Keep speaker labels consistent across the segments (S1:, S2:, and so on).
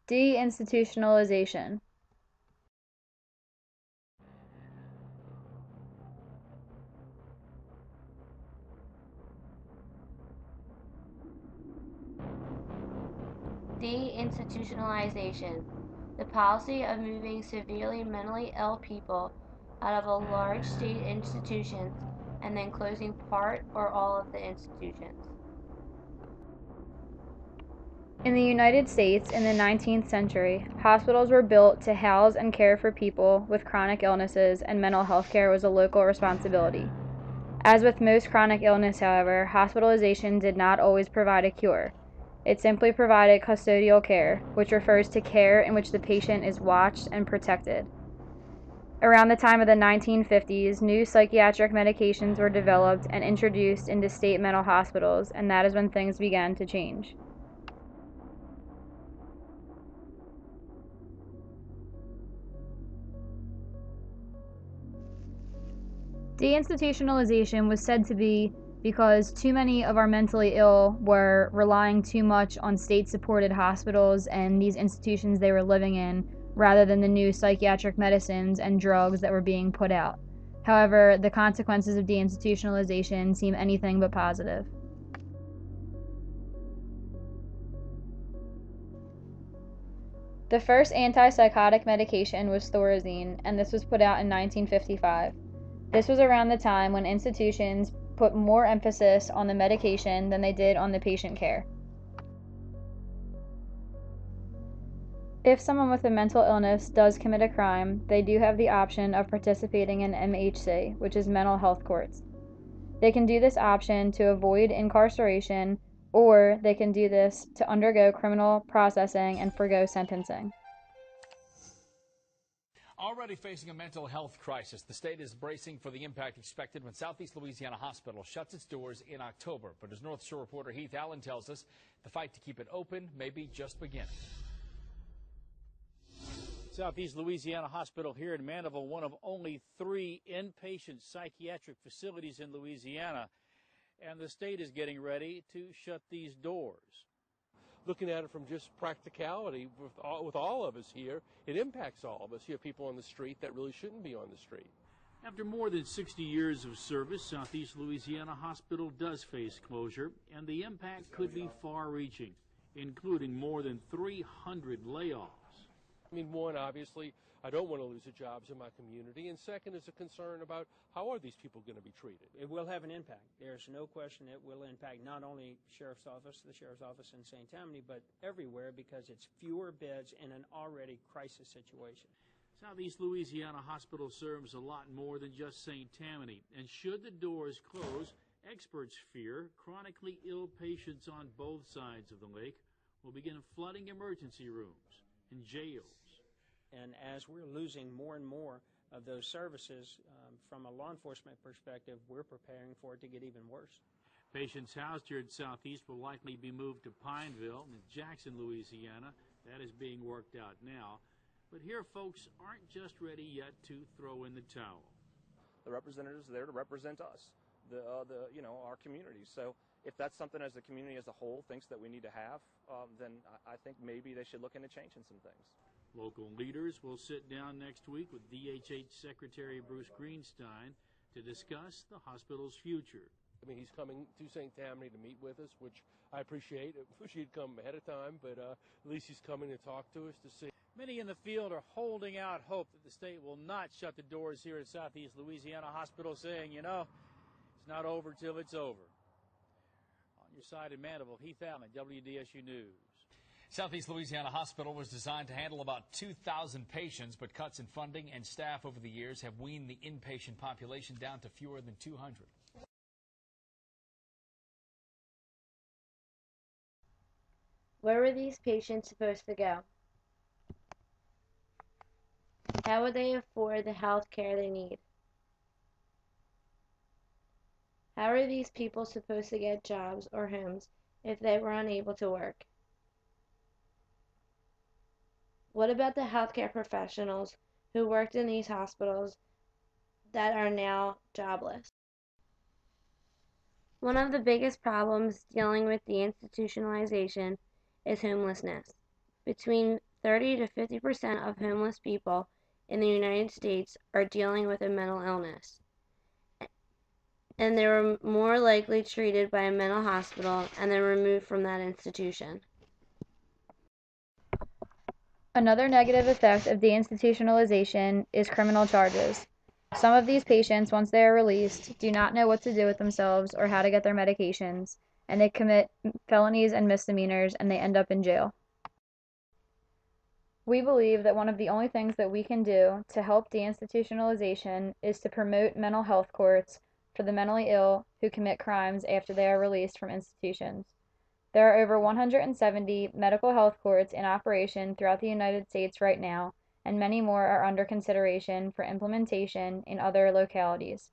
S1: Deinstitutionalization.
S2: Deinstitutionalization, the policy of moving severely mentally ill people out of a large state institutions and then closing part or all of the institutions.
S1: In the United States in the 19th century, hospitals were built to house and care for people with chronic illnesses, and mental health care was a local responsibility. As with most chronic illness, however, hospitalization did not always provide a cure. It simply provided custodial care, which refers to care in which the patient is watched and protected. Around the time of the 1950s, new psychiatric medications were developed and introduced into state mental hospitals, and that is when things began to change. Deinstitutionalization was said to be because too many of our mentally ill were relying too much on state-supported hospitals and these institutions they were living in, rather than the new psychiatric medicines and drugs that were being put out. However, the consequences of deinstitutionalization seem anything but positive. The first antipsychotic medication was Thorazine, and this was put out in 1955. This was around the time when institutions put more emphasis on the medication than they did on the patient care. If someone with a mental illness does commit a crime, they do have the option of participating in MHC, which is mental health courts. They can do this option to avoid incarceration, or they can do this to undergo criminal processing and forgo sentencing.
S3: Already facing a mental health crisis, the state is bracing for the impact expected when Southeast Louisiana Hospital shuts its doors in October. But as North Shore reporter Heath Allen tells us, the fight to keep it open may be just beginning.
S4: Southeast Louisiana Hospital here in Mandeville, one of only 3 inpatient psychiatric facilities in Louisiana, and the state is getting ready to shut these doors.
S5: Looking at it from just practicality, with all of us here, it impacts all of us. You have people on the street that really shouldn't be on the street.
S4: After more than 60 years of service, Southeast Louisiana Hospital does face closure, and the impact could be far-reaching, including more than 300 layoffs.
S5: I mean, one, obviously, I don't want to lose the jobs in my community, and second is a concern about how are these people going to be treated.
S6: It will have an impact. There's no question it will impact not only the sheriff's office in St. Tammany, but everywhere, because it's fewer beds in an already crisis situation.
S4: Southeast Louisiana Hospital serves a lot more than just St. Tammany, and should the doors close, experts fear chronically ill patients on both sides of the lake will begin flooding emergency rooms and jails.
S6: And as we're losing more and more of those services, from a law enforcement perspective, we're preparing for it to get even worse.
S4: Patients housed here at Southeast will likely be moved to Pineville and Jackson, Louisiana. That is being worked out now. But here, folks aren't just ready yet to throw in the towel.
S7: The representatives are there to represent us, our community. So if that's something as the community as a whole thinks that we need to have, then I think maybe they should look into changing some things.
S4: Local leaders will sit down next week with DHH Secretary Bruce Greenstein to discuss the hospital's future.
S5: I mean, he's coming to St. Tammany to meet with us, which I appreciate. I wish he'd come ahead of time, but at least he's coming to talk to us to see.
S4: Many in the field are holding out hope that the state will not shut the doors here at Southeast Louisiana Hospital, saying, it's not over till it's over. On your side in Mandeville, Heath Allen, WDSU News.
S3: Southeast Louisiana Hospital was designed to handle about 2,000 patients, but cuts in funding and staff over the years have weaned the inpatient population down to fewer than 200.
S2: Where were these patients supposed to go? How would they afford the health care they need? How are these people supposed to get jobs or homes if they were unable to work? What about the healthcare professionals who worked in these hospitals that are now jobless? One of the biggest problems dealing with deinstitutionalization is homelessness. Between 30 to 50% of homeless people in the United States are dealing with a mental illness, and they were more likely treated by a mental hospital and then removed from that institution.
S1: Another negative effect of deinstitutionalization is criminal charges. Some of these patients, once they are released, do not know what to do with themselves or how to get their medications, and they commit felonies and misdemeanors, and they end up in jail. We believe that one of the only things that we can do to help deinstitutionalization is to promote mental health courts for the mentally ill who commit crimes after they are released from institutions. There are over 170 medical health courts in operation throughout the United States right now, and many more are under consideration for implementation in other localities.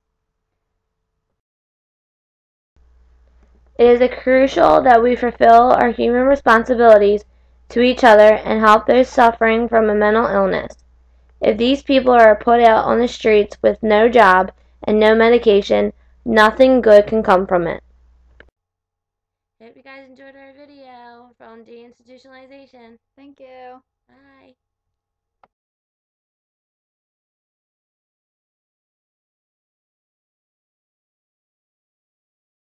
S2: It is crucial that we fulfill our human responsibilities to each other and help those suffering from a mental illness. If these people are put out on the streets with no job and no medication, nothing good can come from it. I hope you guys enjoyed our video from deinstitutionalization.
S1: Thank you.
S2: Bye.